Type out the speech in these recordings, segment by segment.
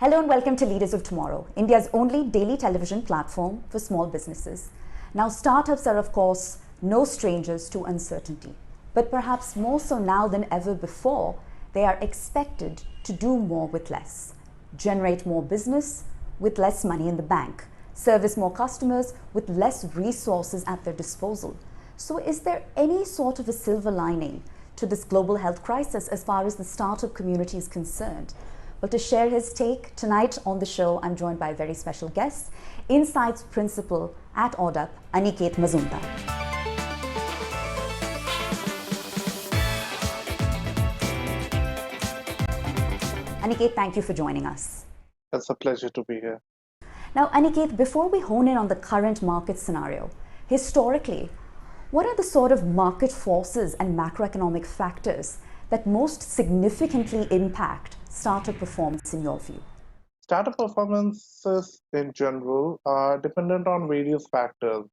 Hello and welcome to Leaders of Tomorrow, India's only daily television platform for small businesses. Now, startups are, of course, no strangers to uncertainty, but perhaps more so now than ever before, they are expected to do more with less, generate more business with less money in the bank, service more customers with less resources at their disposal. So, is there any sort of a silver lining to this global health crisis as far as the startup community is concerned? Well, to share his take tonight on the show, I'm joined by a very special guest, Insights Principal at Oddup, Aniket Mazumdar. Aniket, thank you for joining us. It's a pleasure to be here. Now, Aniket, before we hone in on the current market scenario, historically, what are the sort of market forces and macroeconomic factors that most significantly impact startup performance in your view? Startup performances in general are dependent on various factors.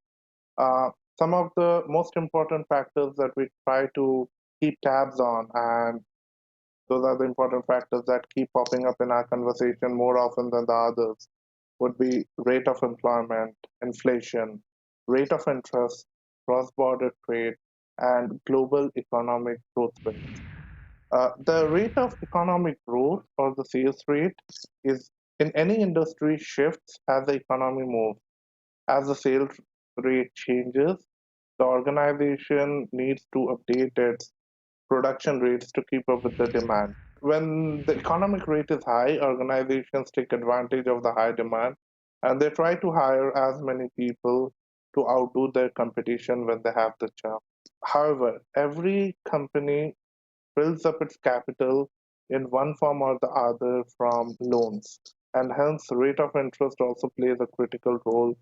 Some of the most important factors that we try to keep tabs on, and those are the important factors that keep popping up in our conversation more often than the others, would be rate of employment, inflation, rate of interest, cross-border trade, and global economic growth rates. The rate of economic growth or the sales rate is in any industry shifts as the economy moves. As the sales rate changes, the organization needs to update its production rates to keep up with the demand. When the economic rate is high, organizations take advantage of the high demand and they try to hire as many people to outdo their competition when they have the chance. However, every company builds up its capital in one form or the other from loans. And hence, rate of interest also plays a critical role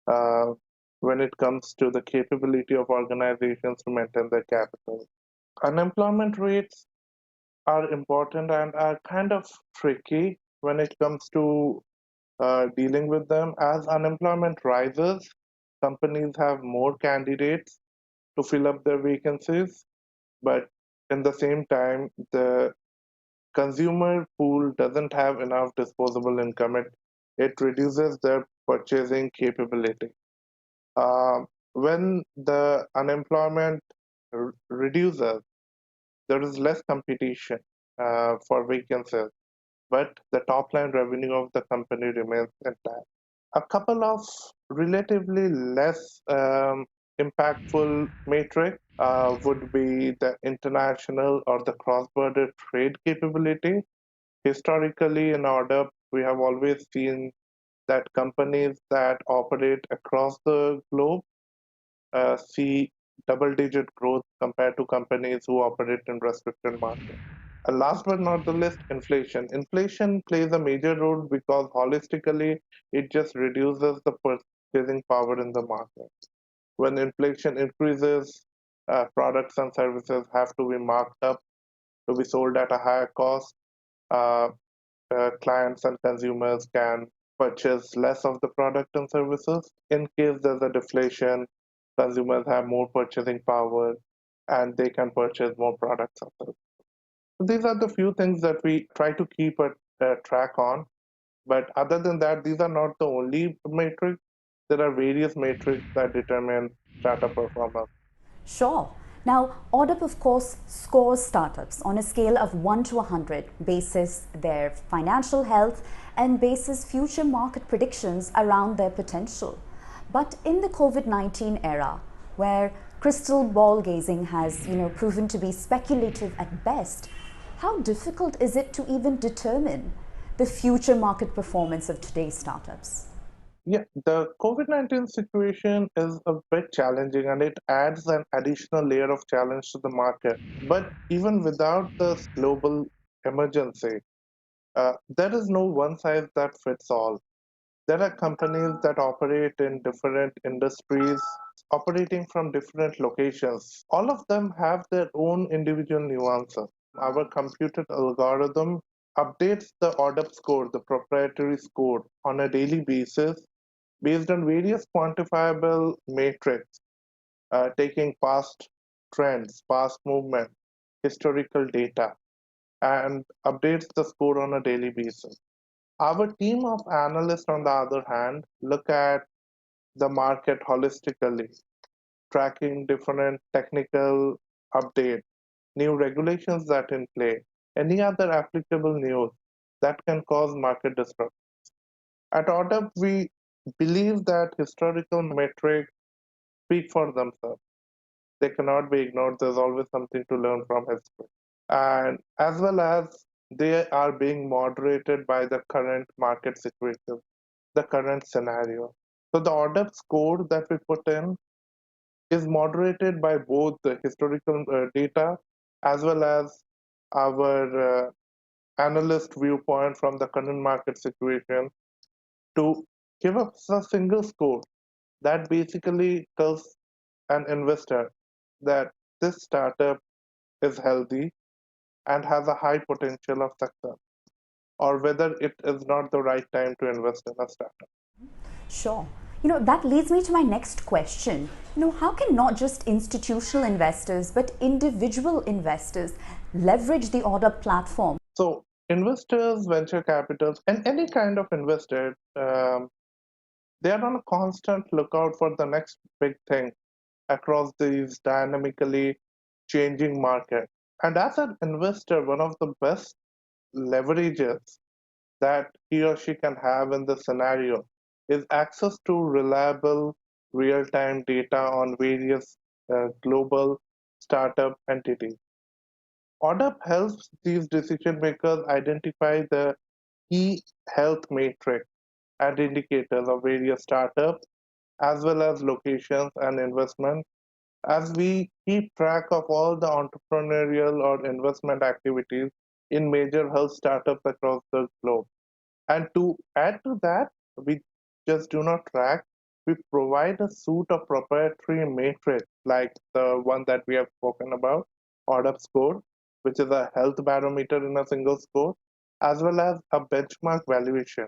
uh, when it comes to the capability of organizations to maintain their capital. Unemployment rates are important and are kind of tricky when it comes to dealing with them. As unemployment rises, companies have more candidates to fill up their vacancies, but in the same time, the consumer pool doesn't have enough disposable income. It reduces their purchasing capability. Uh, when the unemployment reduces, there is less competition for vacancies, but the top line revenue of the company remains intact. A couple of relatively less impactful metrics would be the international or the cross-border trade capability. Historically, in Oddup, we have always seen that companies that operate across the globe see double-digit growth compared to companies who operate in restricted markets. Last but not the least, inflation. Inflation plays a major role because holistically, it just reduces the purchasing power in the market. When inflation increases, products and services have to be marked up to be sold at a higher cost. Uh, Clients and consumers can purchase less of the product and services. In case there's a deflation, consumers have more purchasing power and they can purchase more products and services. So these are the few things that we try to keep a track on. But other than that, these are not the only metrics. There are various metrics that determine startup performance. Sure. Now, Oddup, of course, scores startups on a scale of 1 to 100, basis their financial health and basis future market predictions around their potential. But in the COVID-19 era, where crystal ball gazing has, proven to be speculative at best, how difficult is it to even determine the future market performance of today's startups? Yeah, the COVID-19 situation is a bit challenging and it adds an additional layer of challenge to the market. But even without this global emergency, there is no one size that fits all. There are companies that operate in different industries, operating from different locations. All of them have their own individual nuances. Our computed algorithm updates the Oddup score, the proprietary score, on a daily basis based on various quantifiable metrics, taking past trends, past movement, historical data, and updates the score on a daily basis. Our team of analysts, on the other hand, look at the market holistically, tracking different technical updates, new regulations that in play, any other applicable news that can cause market disruption. At Oddup, we believe that historical metrics speak for themselves. They cannot be ignored. There's always something to learn from history. And as well as they are being moderated by the current market situation, the current scenario. So the Oddup score that we put in is moderated by both the historical data as well as our analyst viewpoint from the current market situation to give us a single score that basically tells an investor that this startup is healthy and has a high potential of success, or whether it is not the right time to invest in a startup. Sure. That leads me to my next question. How can not just institutional investors but individual investors leverage the Oddup platform? So, investors, venture capitals, and any kind of investor, they are on a constant lookout for the next big thing across these dynamically changing markets. And as an investor, one of the best leverages that he or she can have in this scenario is access to reliable real-time data on various global startup entities. Oddup helps these decision makers identify the key health metrics and indicators of various startups, as well as locations and investment, as we keep track of all the entrepreneurial or investment activities in major health startups across the globe. And to add to that, we just do not track, we provide a suite of proprietary metrics like the one that we have spoken about, Oddup score, which is a health barometer in a single score, as well as a benchmark valuation,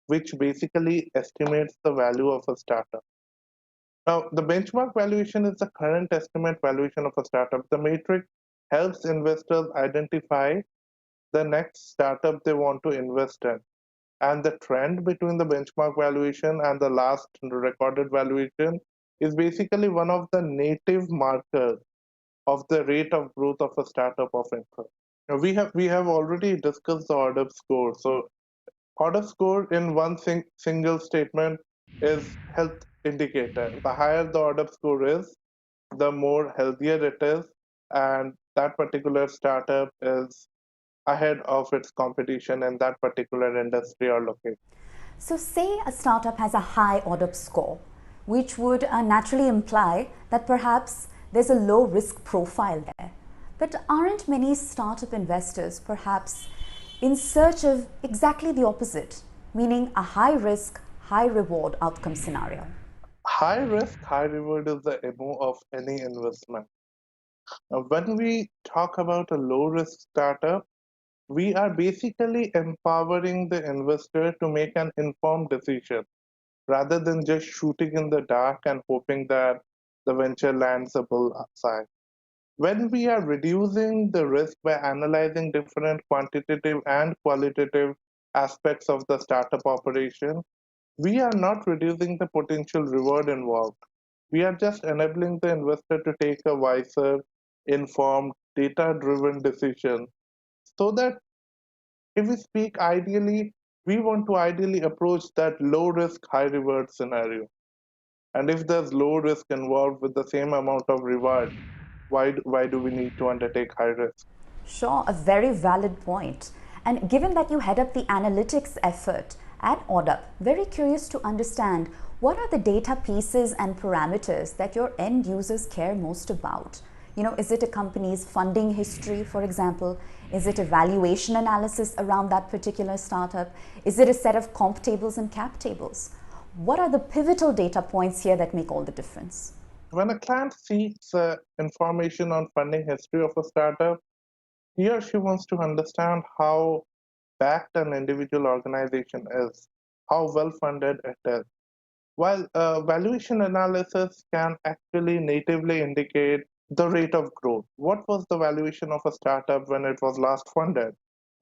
which basically estimates the value of a startup. Now, the benchmark valuation is the current estimate valuation of a startup. The matrix helps investors identify the next startup they want to invest in. And the trend between the benchmark valuation and the last recorded valuation is basically one of the native markers of the rate of growth of a startup of interest. Now, we have already discussed the Oddup score. So Oddup score in one single statement is health indicator. The higher the Oddup score is, the more healthier it is, and that particular startup is ahead of its competition in that particular industry or location. So, say a startup has a high Oddup score, which would naturally imply that perhaps there's a low risk profile there. But aren't many startup investors perhaps in search of exactly the opposite, meaning a high risk, high reward outcome scenario? High risk, high reward is the MO of any investment. Now, when we talk about a low risk startup, we are basically empowering the investor to make an informed decision rather than just shooting in the dark and hoping that the venture lands a bullseye. When we are reducing the risk by analyzing different quantitative and qualitative aspects of the startup operation, we are not reducing the potential reward involved. We are just enabling the investor to take a wiser, informed, data driven decision so that if we speak ideally, we want to ideally approach that low risk, high reward scenario. And if there's low risk involved with the same amount of reward, why do we need to undertake high risk? Sure, a very valid point. And given that you head up the analytics effort at Oddup, very curious to understand what are the data pieces and parameters that your end users care most about? Is it a company's funding history, for example? Is it a valuation analysis around that particular startup? Is it a set of comp tables and cap tables? What are the pivotal data points here that make all the difference? When a client seeks information on funding history of a startup, he or she wants to understand how backed an individual organization is, how well funded it is. While valuation analysis can actually natively indicate the rate of growth. What was the valuation of a startup when it was last funded?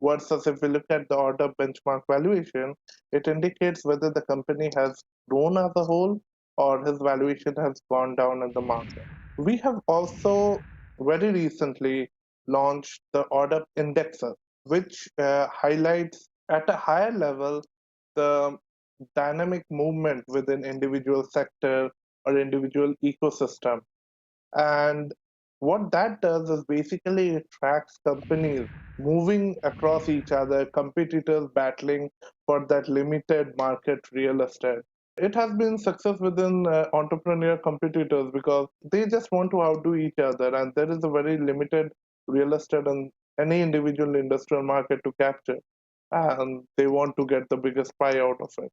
versus if we look at the order benchmark valuation, it indicates whether the company has grown as a whole or his valuation has gone down in the market. We have also very recently launched the order indexes, which highlights at a higher level the dynamic movement within individual sector or individual ecosystem. And what that does is basically it tracks companies moving across each other, competitors battling for that limited market real estate. It has been success within entrepreneur competitors because they just want to outdo each other, and there is a very limited real estate in any individual industrial market to capture, and they want to get the biggest pie out of it.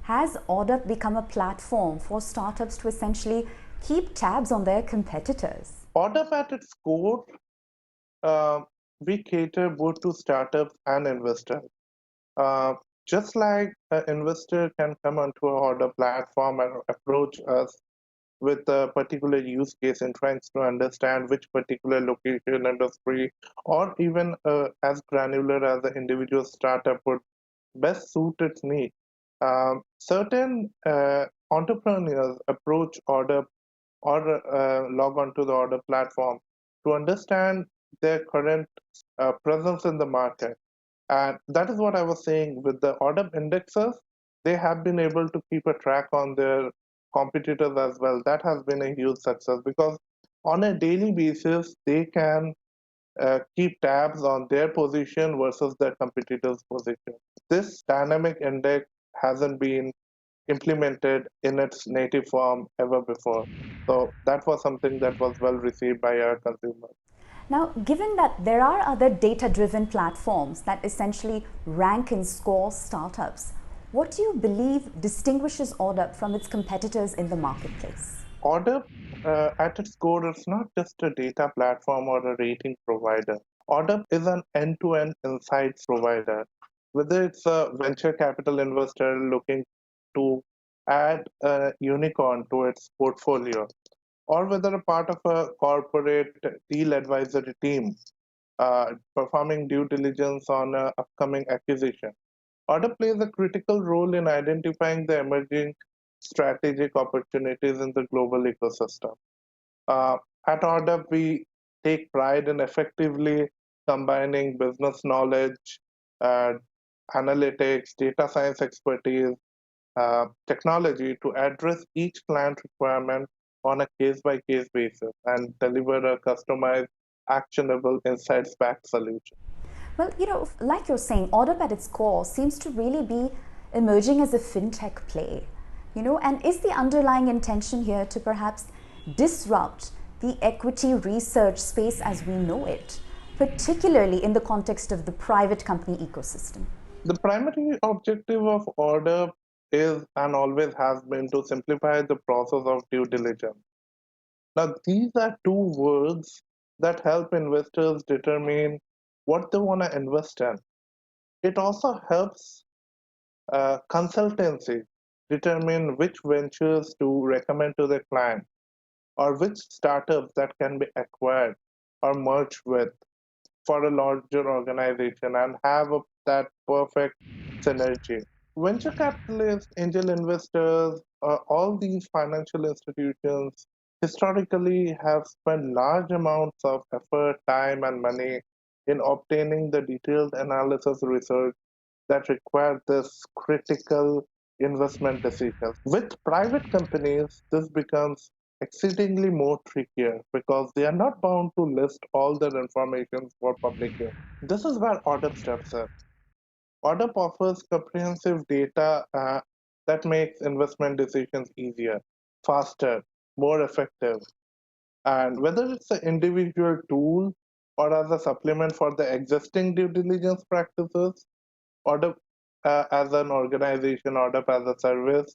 Has Oddup become a platform for startups to essentially keep tabs on their competitors? Oddup at its core, uh, we cater both to startups and investors. Uh, just like an investor can come onto a order platform and approach us with a particular use case and trying to understand which particular location, industry, or even as granular as the individual startup would best suit its need. Certain entrepreneurs approach order or log onto the order platform to understand their current presence in the market. And that is what I was saying with the order indexes, they have been able to keep a track on their competitors as well. That has been a huge success because on a daily basis, they can keep tabs on their position versus their competitors' position. This dynamic index hasn't been implemented in its native form ever before. So that was something that was well received by our consumers. Now, given that there are other data driven platforms that essentially rank and score startups, what do you believe distinguishes Oddup from its competitors in the marketplace? Oddup, at its core, is not just a data platform or a rating provider. Oddup is an end-to-end insights provider. Whether it's a venture capital investor looking to add a unicorn to its portfolio, or whether a part of a corporate deal advisory team performing due diligence on an upcoming acquisition. Oddup plays a critical role in identifying the emerging strategic opportunities in the global ecosystem. Uh, at Oddup, we take pride in effectively combining business knowledge, uh, analytics, data science expertise, technology to address each client requirement on a case by case basis and deliver a customized, actionable, insights backed solution. Well, like you're saying, Oddup at its core seems to really be emerging as a fintech play, and is the underlying intention here to perhaps disrupt the equity research space as we know it, particularly in the context of the private company ecosystem? The primary objective of order is and always has been to simplify the process of due diligence. Now, these are two words that help investors determine what they want to invest in. It also helps consultancy determine which ventures to recommend to their client or which startups that can be acquired or merged with for a larger organization and have that perfect synergy. Venture capitalists, angel investors, all these financial institutions historically have spent large amounts of effort, time, and money in obtaining the detailed analysis research that require this critical investment decisions. With private companies, this becomes exceedingly more trickier because they are not bound to list all their information for public use. This is where Oddup steps in. Oddup offers comprehensive data that makes investment decisions easier, faster, more effective. And whether it's an individual tool or as a supplement for the existing due diligence practices, Oddup as an organization, Oddup as a service.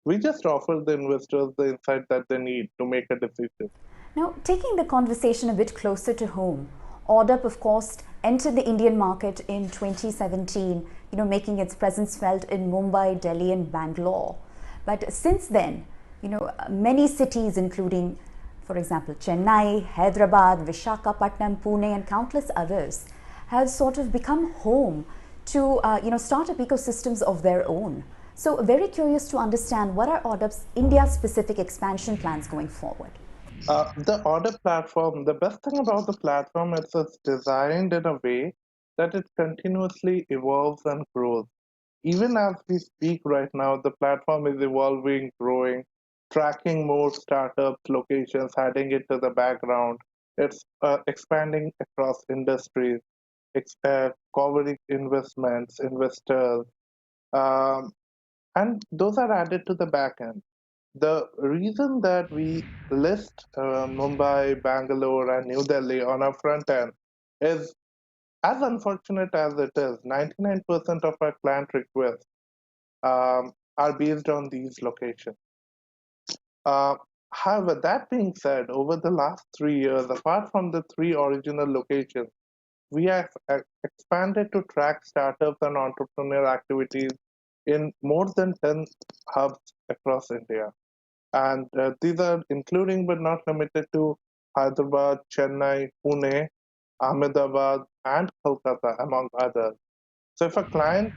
We just offer the investors the insight that they need to make a decision. Now, taking the conversation a bit closer to home, Oddup, of course, entered the Indian market in 2017, making its presence felt in Mumbai, Delhi, and Bangalore. But since then, many cities, including, for example, Chennai, Hyderabad, Vishakhapatnam, Pune, and countless others, have sort of become home to, startup ecosystems of their own. So, very curious to understand what are Oddup's India-specific expansion plans going forward. The order platform, the best thing about the platform is it's designed in a way that it continuously evolves and grows. Even as we speak right now, the platform is evolving, growing, tracking more startups, locations, adding it to the background. It's expanding across industries, covering investments, investors, um, and those are added to the back end. The reason that we list Mumbai, Bangalore, and New Delhi on our front end is as unfortunate as it is, 99% of our client requests are based on these locations. Uh, However, that being said, over the last 3 years, apart from the three original locations, we have expanded to track startups and entrepreneurial activities in more than 10 hubs across India. And these are including but not limited to Hyderabad, Chennai, Pune, Ahmedabad, and Kolkata, among others. So if a client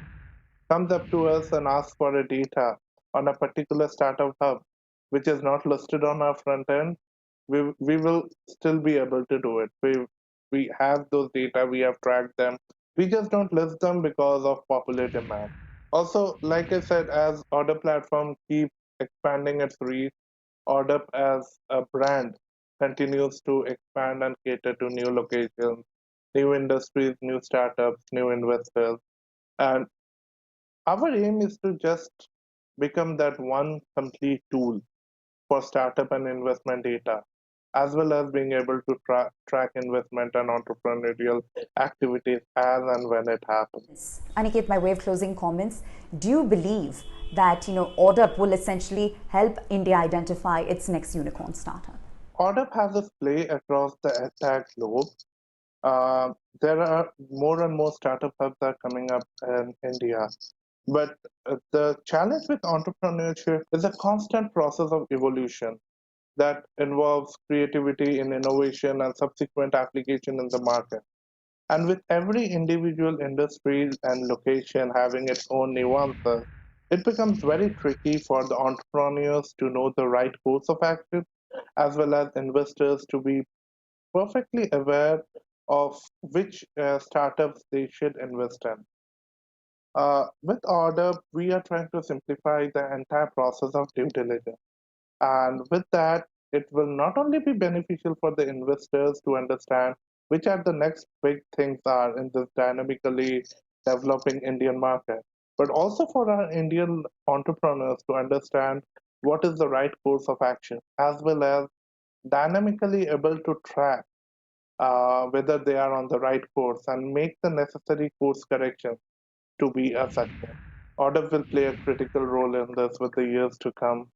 comes up to us and asks for a data on a particular startup hub, which is not listed on our front end, we will still be able to do it. We have those data, we have tracked them. We just don't list them because of popular demand. Also, like I said, as order platform keeps expanding its reach, Oddup as a brand continues to expand and cater to new locations, new industries, new startups, new investors. And our aim is to just become that one complete tool for startup and investment data, as well as being able to track investment and entrepreneurial activities as and when it happens. Aniket, by way of closing comments, do you believe that Oddup will essentially help India identify its next unicorn startup? Oddup has its play across the entire globe. Uh, there are more and more startup hubs are coming up in India. But the challenge with entrepreneurship is a constant process of evolution that involves creativity in innovation and subsequent application in the market. And with every individual industry and location having its own nuances, it becomes very tricky for the entrepreneurs to know the right course of action, as well as investors to be perfectly aware of which startups they should invest in. With Order, we are trying to simplify the entire process of due diligence. And with that, it will not only be beneficial for the investors to understand which are the next big things are in this dynamically developing Indian market, but also for our Indian entrepreneurs to understand what is the right course of action, as well as dynamically able to track whether they are on the right course and make the necessary course corrections to be a success. Order will play a critical role in this with the years to come.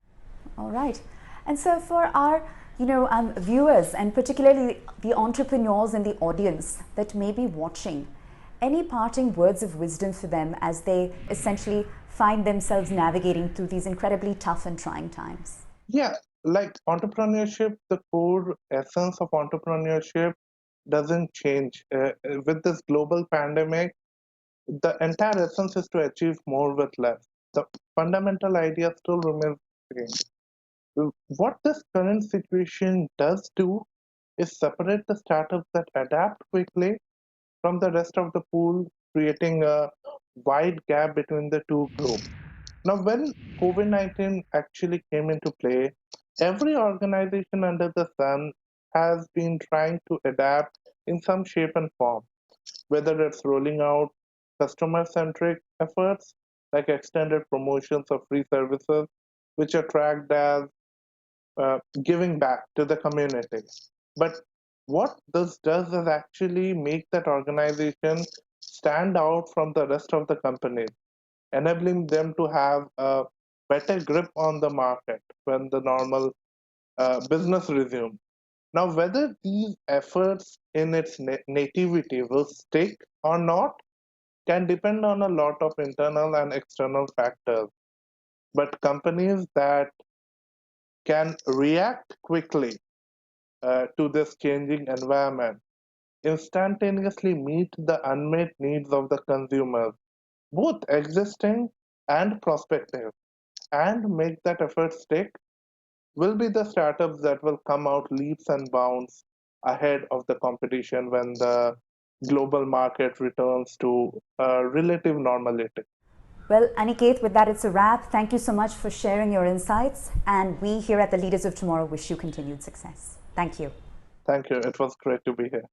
All right. And so for our viewers, and particularly the entrepreneurs in the audience that may be watching, any parting words of wisdom for them as they essentially find themselves navigating through these incredibly tough and trying times? Yeah, like entrepreneurship, the core essence of entrepreneurship doesn't change. With this global pandemic, the entire essence is to achieve more with less. The fundamental idea still remains the same. What this current situation does do is separate the startups that adapt quickly from the rest of the pool, creating a wide gap between the two groups. Now, when COVID 19 actually came into play, every organization under the sun has been trying to adapt in some shape and form, whether it's rolling out customer centric efforts like extended promotions of free services, which are tracked as giving back to the community. But What this does is actually make that organization stand out from the rest of the companies, enabling them to have a better grip on the market when the normal business resumes. Now, whether these efforts in its nativity will stick or not can depend on a lot of internal and external factors. But companies that can react quickly to this changing environment instantaneously meet the unmet needs of the consumers, both existing and prospective, and make that effort stick will be the startups that will come out leaps and bounds ahead of the competition when the global market returns to relative normality. Well, Aniket, with that, it's a wrap. Thank you so much for sharing your insights. And we here at the Leaders of Tomorrow wish you continued success. Thank you. Thank you. It was great to be here.